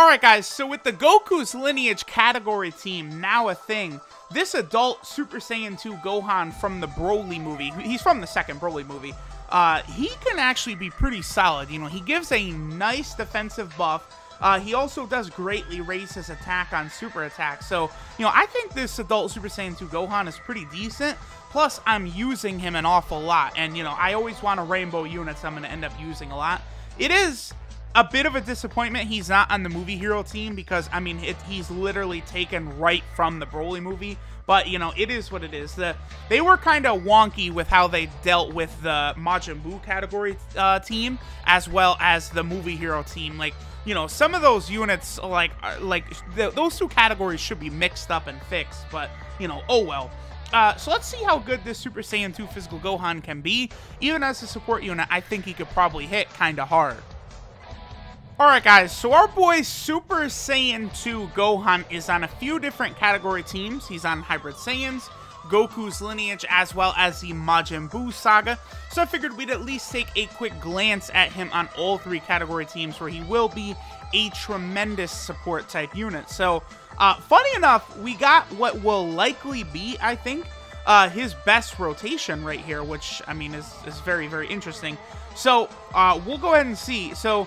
Alright guys, so with the Goku's Lineage category team now a thing, this adult Super Saiyan 2 Gohan from the Broly movie, he's from the second Broly movie, he can actually be pretty solid. You know, he gives a nice defensive buff. He also does greatly raise his attack on super attack. So, you know, I think this adult Super Saiyan 2 Gohan is pretty decent. Plus, I'm using him an awful lot. And, you know, I always want a rainbow units I'm going to end up using a lot. It is a bit of a disappointment he's not on the movie hero team because, I mean, he's literally taken right from the Broly movie. But, you know, it is what it is. They were kind of wonky with how they dealt with the Majin Buu category team as well as the movie hero team. Like, you know, some of those units, those two categories should be mixed up and fixed. But, you know, oh well. So let's see how good this Super Saiyan 2 Physical Gohan can be. Even as a support unit, I think he could probably hit kind of hard. Alright guys, so our boy Super Saiyan 2 Gohan is on a few different category teams. He's on Hybrid Saiyans, Goku's Lineage, as well as the Majin Buu saga. So I figured we'd at least take a quick glance at him on all three category teams where he will be a tremendous support type unit. So, funny enough, we got what will likely be, I think, his best rotation right here, which, I mean, is very, very interesting. So, we'll go ahead and see. So,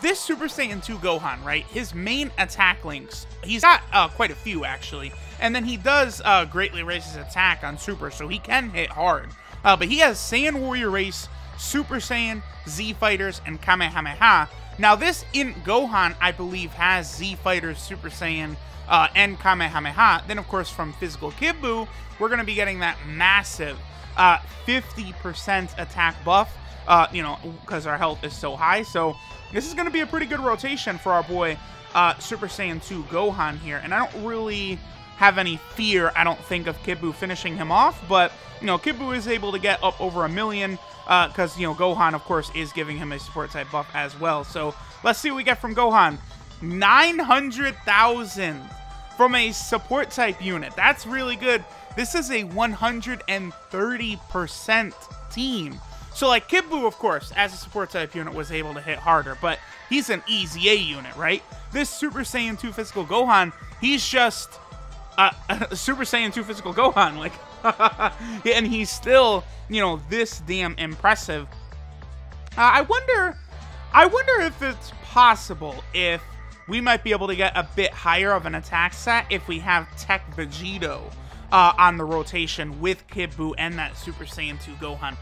this Super Saiyan 2 Gohan, right, his main attack links, he's got quite a few, actually. And then he does greatly raise his attack on Super, so he can hit hard. But he has Saiyan Warrior Race, Super Saiyan, Z Fighters, and Kamehameha. Now, this in Gohan, I believe, has Z Fighters, Super Saiyan, and Kamehameha. Then, of course, from Physical Kid Buu, we're going to be getting that massive 50% attack buff, you know, because our health is so high. So, this is going to be a pretty good rotation for our boy Super Saiyan 2 Gohan here. And I don't really have any fear, I don't think, of Kid Buu finishing him off. But, you know, Kid Buu is able to get up over 1 million because, you know, Gohan, of course, is giving him a support type buff as well. So, let's see what we get from Gohan. 900,000 from a support type unit. That's really good. This is a 130% team. So, like, Kid Buu, of course, as a support type unit, was able to hit harder, but he's an easy A unit, right? This Super Saiyan 2 Physical Gohan, he's just Super Saiyan 2 Physical Gohan, like, and he's still, you know, this damn impressive. I wonder if it's possible if we might be able to get a bit higher of an attack stat if we have Tech Vegito on the rotation with Kid Buu and that Super Saiyan 2 Gohan.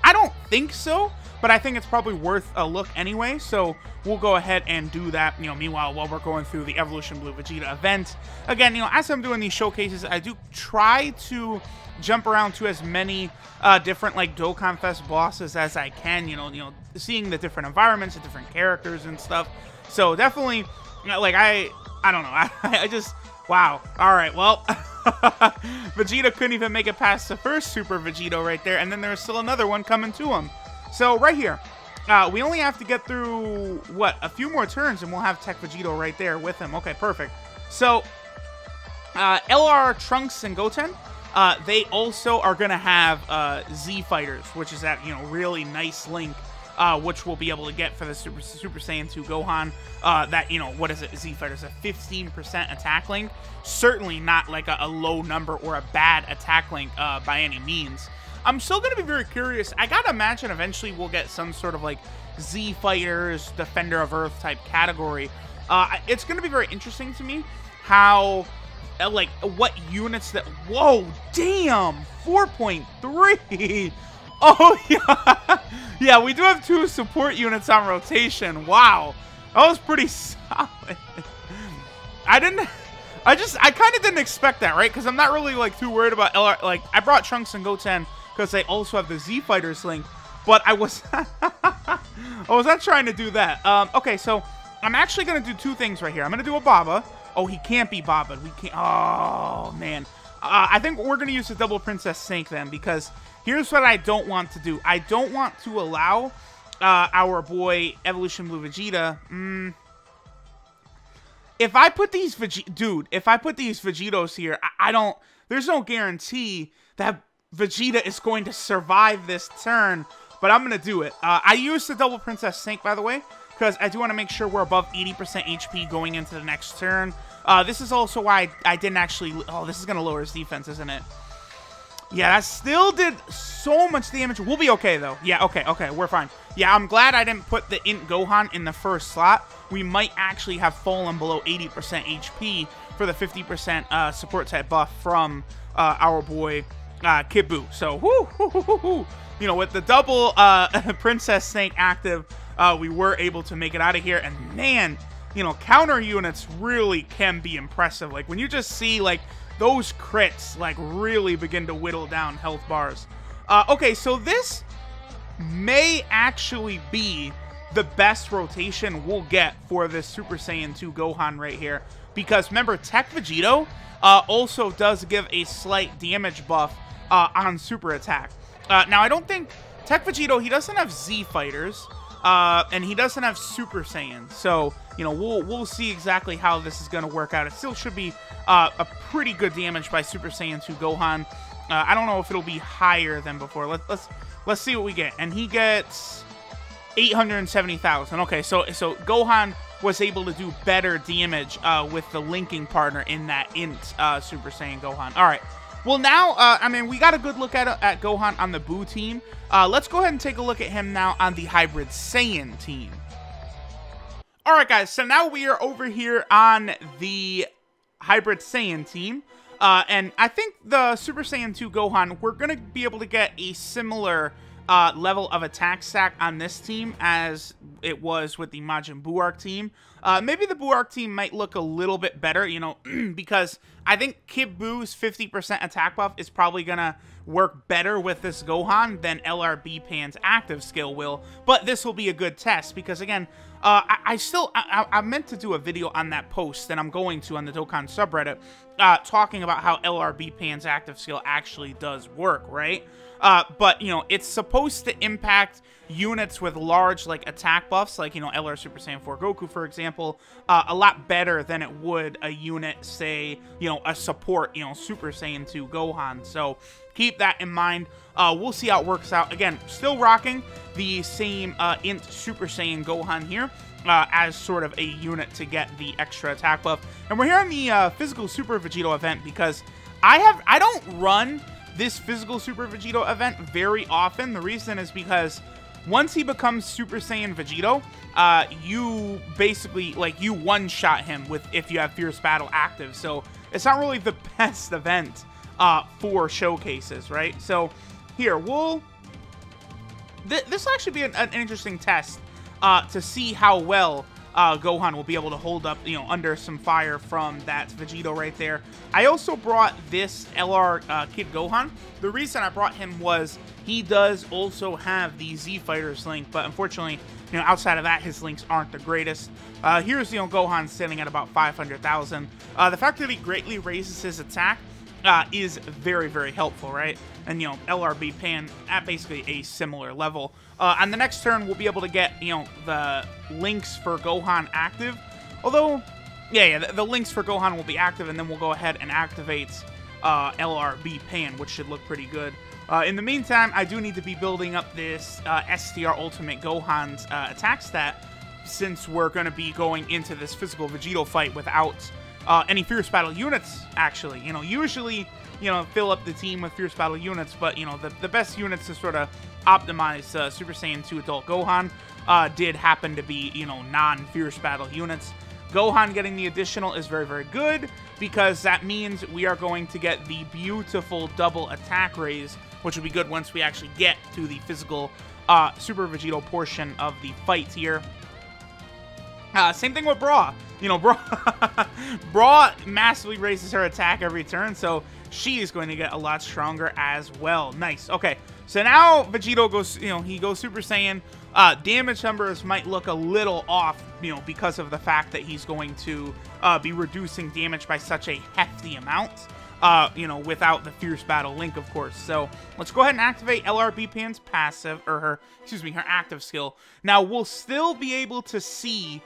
I don't think so, but I think it's probably worth a look anyway, so we'll go ahead and do that, you know, meanwhile, while we're going through the Evolution Blue Vegeta event. Again, you know, as I'm doing these showcases, I do try to jump around to as many different, like, Dokkan Fest bosses as I can, you know, seeing the different environments, the different characters and stuff. So, definitely, like, I don't know, I just, wow, alright, well... Vegeta couldn't even make it past the first Super Vegito right there, and then there's still another one coming to him. So, right here, we only have to get through, what, a few more turns, and we'll have Tech Vegito right there with him. Okay, perfect. So, LR, Trunks, and Goten, they also are going to have Z Fighters, which is that, you know, really nice link, which we'll be able to get for the Super Saiyan 2 Gohan. That, you know, what is it? Z Fighters, a 15% attack link. Certainly not like a low number or a bad attack link by any means. I'm still going to be very curious. I gotta imagine eventually we'll get some sort of like Z Fighters, Defender of Earth type category. It's going to be very interesting to me how, like, what units that... Whoa, damn! 4.3! Oh, yeah. Yeah, we do have 2 support units on rotation. Wow. That was pretty solid. I kind of didn't expect that, right? Because I'm not really, like, too worried about LR. Like, I brought Trunks and Goten because they also have the Z Fighters link. But I was not trying to do that. Okay, so I'm actually going to do 2 things right here. I'm going to do a Baba. Oh, he can't be Baba. We can't. Oh, man. I think we're going to use the Double Princess Sync then, because here's what I don't want to do. I don't want to allow our boy Evolution Blue Vegeta. If I put these Vegetos here, I don't... There's no guarantee that Vegeta is going to survive this turn, but I'm going to do it. I used the Double Princess Sync, by the way, because I do want to make sure we're above 80% HP going into the next turn. This is also why I didn't actually... Oh, this is going to lower his defense, isn't it? Yeah, that still did so much damage. We'll be okay, though. Yeah, okay, we're fine. Yeah, I'm glad I didn't put the Int Gohan in the first slot. We might actually have fallen below 80% HP for the 50% support type buff from our boy Kid Buu. So, whoo. You know, with the double Princess Snake active, we were able to make it out of here. And man, you know, counter units really can be impressive. Like, when you just see, like, those crits, like, really begin to whittle down health bars. Okay, so this may actually be the best rotation we'll get for this Super Saiyan 2 Gohan right here. Because, remember, Tech Vegito also does give a slight damage buff on super attack. Now, I don't think... Tech Vegito, he doesn't have Z fighters, and he doesn't have Super Saiyan. So, you know, we'll see exactly how this is going to work out. It still should be a pretty good damage by Super Saiyan 2 Gohan. I don't know if it'll be higher than before. Let's see what we get. And he gets 870,000. Okay, so Gohan was able to do better damage with the linking partner in that Int Super Saiyan Gohan. All right. Well, now, I mean, we got a good look at Gohan on the Buu team. Let's go ahead and take a look at him now on the Hybrid Saiyan team. All right, guys, so now we are over here on the Hybrid Saiyan team. And I think the Super Saiyan 2 Gohan, we're going to be able to get a similar level of attack stack on this team as it was with the Majin Buu Arc team. Maybe the Buu Arc team might look a little bit better, you know, because I think Kid Buu's 50% attack buff is probably going to work better with this Gohan than LRB Pan's active skill will. But this will be a good test because, again, I meant to do a video on that post, and I'm going to on the Dokkan subreddit, talking about how LRB Pan's active skill actually does work, right? But, you know, it's supposed to impact units with large, like, attack buffs, like, you know, LR Super Saiyan 4 Goku, for example, a lot better than it would a unit, say, you know, a support, you know, Super Saiyan 2 Gohan. So keep that in mind. We'll see how it works out. Again, still rocking the same Int Super Saiyan Gohan here as sort of a unit to get the extra attack buff. And we're here on the Physical Super Vegito event because I don't run this Physical Super Vegito event very often. The reason is because once he becomes Super Saiyan Vegito, you basically, like, you one-shot him with if you have Fierce Battle active. So it's not really the best event for showcases, right? So here, this will actually be an interesting test to see how well Gohan will be able to hold up, you know, under some fire from that Vegito right there. I also brought this LR Kid Gohan. The reason I brought him was he does also have the Z Fighters link, but unfortunately, you know, outside of that, his links aren't the greatest. Here's, you know, Gohan sitting at about 500,000. The fact that he greatly raises his attack is very, very helpful, right? And, you know, LRB Pan at basically a similar level. On the next turn, we'll be able to get, you know, the links for Gohan active. Although, yeah, the links for Gohan will be active, and then we'll go ahead and activate LRB Pan, which should look pretty good. In the meantime, I do need to be building up this STR Ultimate Gohan's attack stat, since we're going to be going into this Physical Vegito fight without any Fierce Battle units, actually. You know, usually, you know, fill up the team with Fierce Battle units, but, you know, the best units to sort of optimize Super Saiyan 2 Adult Gohan did happen to be, you know, non-Fierce Battle units. Gohan getting the additional is very, very good, because that means we are going to get the beautiful double attack raise, which will be good once we actually get to the physical Super Vegito portion of the fight here. Same thing with Bra. You know, Bra massively raises her attack every turn, so she is going to get a lot stronger as well. Nice. Okay, so now Vegito goes, you know, he goes Super Saiyan. Damage numbers might look a little off, you know, because of the fact that he's going to be reducing damage by such a hefty amount, you know, without the Fierce Battle link, of course. So let's go ahead and activate LRB Pan's passive, or her active skill. Now, we'll still be able to see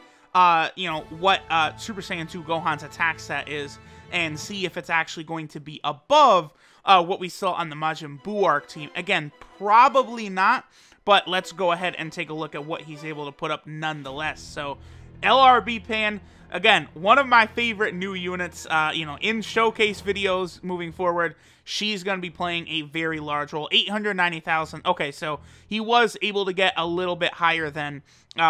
you know, what Super Saiyan 2 Gohan's attack stat is, and see if it's actually going to be above what we saw on the Majin Buu Arc team. Again, probably not, but let's go ahead and take a look at what he's able to put up nonetheless. So, LRB Pan, again, one of my favorite new units, you know, in showcase videos moving forward. She's going to be playing a very large role, 890,000. Okay, so he was able to get a little bit higher than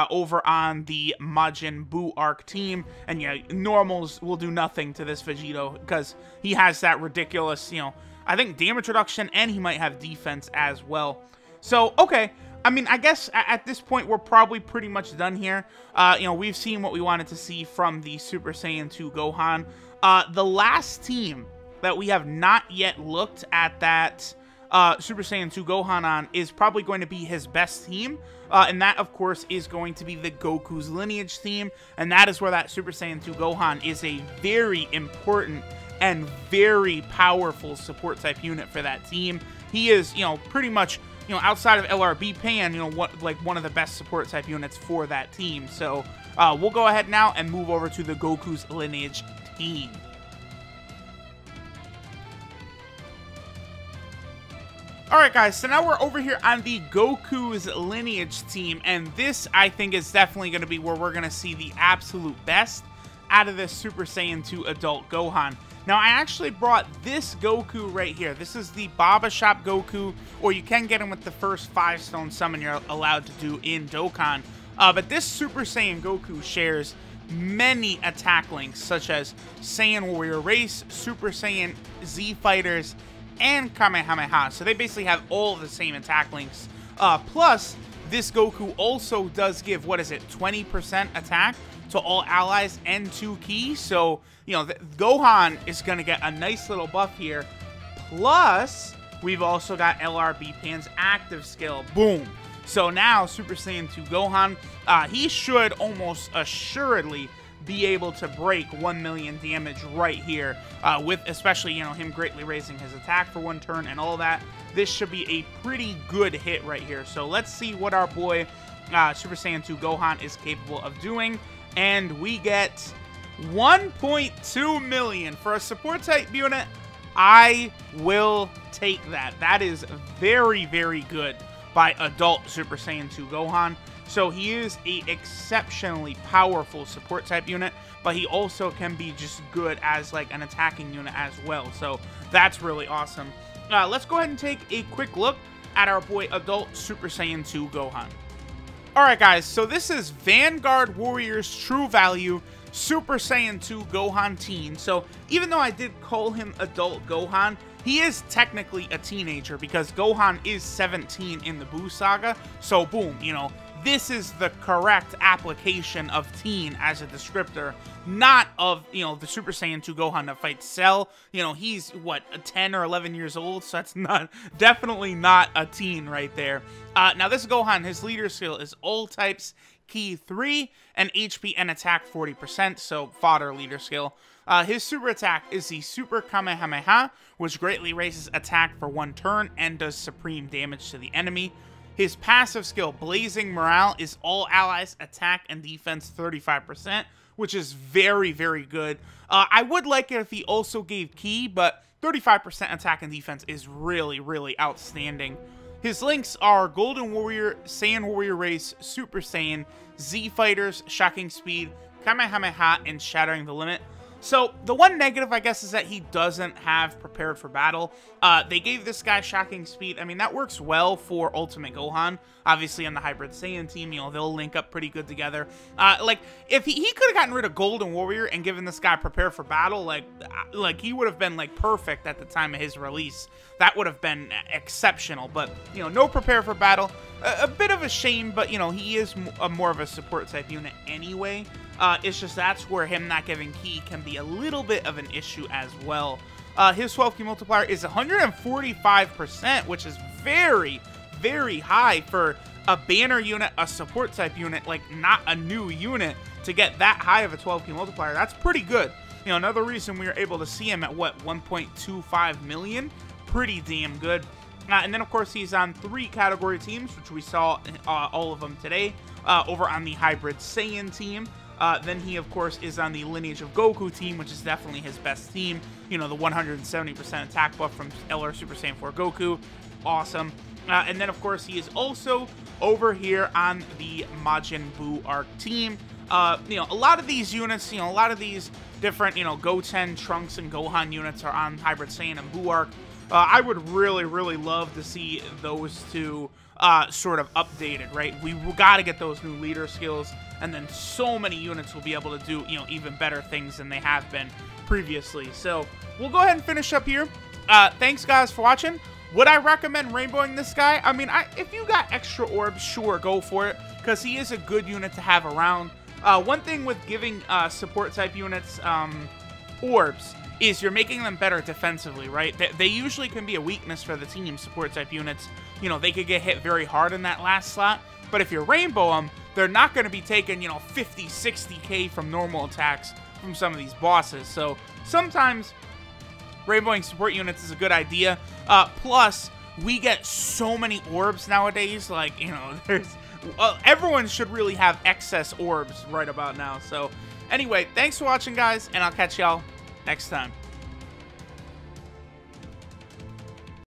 over on the Majin Buu arc team. And yeah, normals will do nothing to this Vegito because he has that ridiculous, you know, I think damage reduction, and he might have defense as well. So, okay. I mean, I guess at this point, we're probably pretty much done here. You know, we've seen what we wanted to see from the Super Saiyan 2 Gohan. The last team that we have not yet looked at that Super Saiyan 2 Gohan on is probably going to be his best team. And that, of course, is going to be the Goku's Lineage team. And that is where that Super Saiyan 2 Gohan is a very important and very powerful support type unit for that team. He is, you know, pretty much, you know, outside of LRB Pan, you know, one of the best support type units for that team. So we'll go ahead now and move over to the Goku's Lineage team. Alright guys, so now we're over here on the Goku's Lineage team, and this, I think, is definitely going to be where we're going to see the absolute best out of this Super Saiyan 2 Adult Gohan. Now, I actually brought this Goku right here. This is the Baba Shop Goku, or you can get him with the first 5-stone summon you're allowed to do in Dokkan. But this Super Saiyan Goku shares many attack links, such as Saiyan Warrior Race, Super Saiyan Z Fighters, and Kamehameha. So they basically have all of the same attack links. Plus, this Goku also does give, what is it, 20% attack to all allies and 2 ki. So, you know, Gohan is going to get a nice little buff here. Plus, we've also got LRB Pan's active skill. Boom. So now, Super Saiyan 2 Gohan, he should almost assuredly be able to break 1 million damage right here, with especially, you know, him greatly raising his attack for 1 turn and all that. This should be a pretty good hit right here. So let's see what our boy Super Saiyan 2 Gohan is capable of doing. And we get 1.2 million for a support type unit. I will take that. That is very, very good by adult Super Saiyan 2 Gohan. So he is a exceptionally powerful support type unit, but he also can be just good as like an attacking unit as well. So that's really awesome. Let's go ahead and take a quick look at our boy adult Super Saiyan 2 Gohan. Alright guys, so this is Vanguard Warriors True Value Super Saiyan 2 Gohan Teen. So even though I did call him adult Gohan, he is technically a teenager because Gohan is 17 in the Buu Saga. So boom, you know, this is the correct application of teen as a descriptor, not of, you know, the Super Saiyan 2 Gohan that fights Cell. You know, he's, what, 10 or 11 years old, so that's not, definitely not a teen right there. Now, this Gohan, his leader skill is all types, Ki 3, and HP and attack 40%, so fodder leader skill. His super attack is the Super Kamehameha, which greatly raises attack for 1 turn and does supreme damage to the enemy. His passive skill, Blazing Morale, is all allies attack and defense 35%, which is very, very good. I would like it if he also gave Ki, but 35% attack and defense is really, really outstanding. His links are Golden Warrior, Saiyan Warrior Race, Super Saiyan, Z Fighters, Shocking Speed, Kamehameha, and Shattering the Limit. So, the one negative, I guess, is that he doesn't have Prepared for Battle. They gave this guy Shocking Speed. I mean, that works well for Ultimate Gohan. Obviously, on the Hybrid Saiyan team, you know, they'll link up pretty good together. Like, if he could have gotten rid of Golden Warrior and given this guy Prepare for Battle, like he would have been, like, perfect at the time of his release. That would have been exceptional. But, you know, no Prepare for Battle. A bit of a shame, but, you know, he is more of a support type unit anyway. It's just that's where him not giving Ki can be a little bit of an issue as well. His 12 Ki multiplier is 145%, which is very, very high for a banner unit, a support type unit, like not a new unit, to get that high of a 12 Ki multiplier. That's pretty good. You know, another reason we were able to see him at, what, 1.25 million? Pretty damn good. And then, of course, he's on 3 category teams, which we saw all of them today, over on the Hybrid Saiyan team. Then he, of course, is on the Lineage of Goku team, which is definitely his best team. You know, the 170% attack buff from LR Super Saiyan 4 Goku. Awesome. And then, of course, he is also over here on the Majin Buu arc team. You know, a lot of these units, you know, a lot of these different, you know, Goten, Trunks, and Gohan units are on Hybrid Saiyan and Buu arc. I would really, really love to see those two sort of updated, right? We got to get those new leader skills, and then so many units will be able to do, you know, even better things than they have been previously. So we'll go ahead and finish up here. Thanks, guys, for watching. Would I recommend rainbowing this guy? I mean, if you got extra orbs, sure, go for it, because he is a good unit to have around. One thing with giving support-type units orbs is you're making them better defensively, right? They usually can be a weakness for the team, support-type units. You know, they could get hit very hard in that last slot, but if you rainbow them, they're not going to be taking, you know, 50, 60k from normal attacks from some of these bosses. So sometimes rainbowing support units is a good idea. Plus, we get so many orbs nowadays. Like, you know, there's everyone should really have excess orbs right about now. So anyway, thanks for watching, guys, and I'll catch y'all next time.